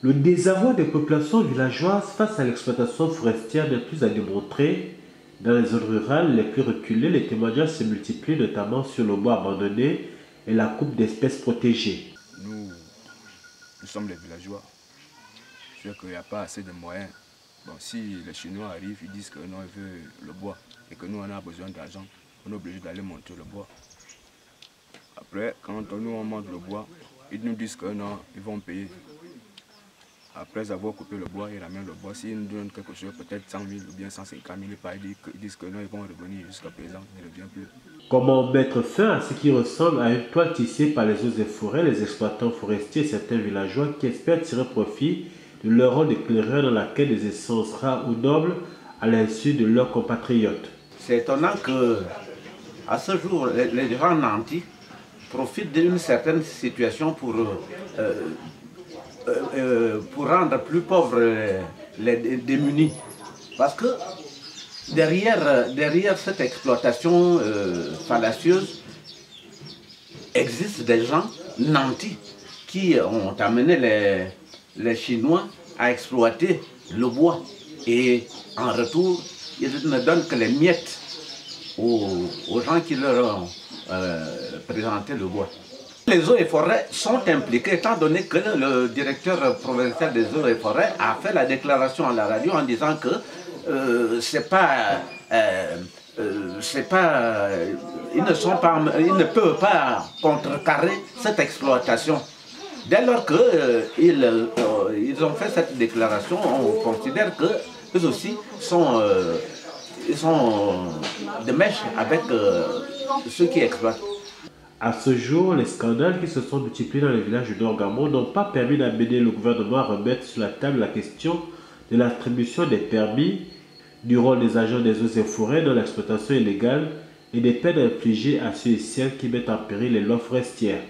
Le désarroi des populations villageoises face à l'exploitation forestière n'est plus à démontrer. Dans les zones rurales les plus reculées, les témoignages se multiplient, notamment sur le bois abandonné et la coupe d'espèces protégées. Nous sommes les villageois. C'est qu'il n'y a pas assez de moyens. Bon, si les Chinois arrivent, ils disent que non, ils veulent le bois et que nous, on a besoin d'argent, on est obligé d'aller monter le bois. Après, quand nous, on monte le bois, ils nous disent que non, ils vont payer. Après avoir coupé le bois, ils ramènent le bois. S'ils nous donnent quelque chose, peut-être 100 000 ou bien 150 000, ils disent que non, ils vont revenir jusqu'à présent, ils ne reviennent plus. Comment mettre fin à ce qui ressemble à une toile tissée par les eaux et forêts, les exploitants forestiers et certains villageois qui espèrent tirer profit de leur rôle d'éclaireur dans la quête des essences rares ou nobles à l'insu de leurs compatriotes. C'est étonnant que, à ce jour, les gens nantis profitent d'une certaine situation pour rendre plus pauvres les démunis. Parce que derrière cette exploitation fallacieuse, existent des gens nantis qui ont amené les Chinois à exploiter le bois. Et en retour, ils ne donnent que les miettes aux gens qui leur ont présenté le bois. Les eaux et forêts sont impliqués, étant donné que le directeur provincial des eaux et forêts a fait la déclaration à la radio en disant que ils ne peuvent pas contrecarrer cette exploitation. Dès lors qu'ils ont fait cette déclaration, on considère qu'eux aussi sont de mèche avec ceux qui exploitent. À ce jour, les scandales qui se sont multipliés dans les villages du Nord-Gabon n'ont pas permis d'amener le gouvernement à remettre sur la table la question de l'attribution des permis, du rôle des agents des eaux et forêts dans l'exploitation illégale et des peines infligées à ceux et celles qui mettent en péril les lois forestières.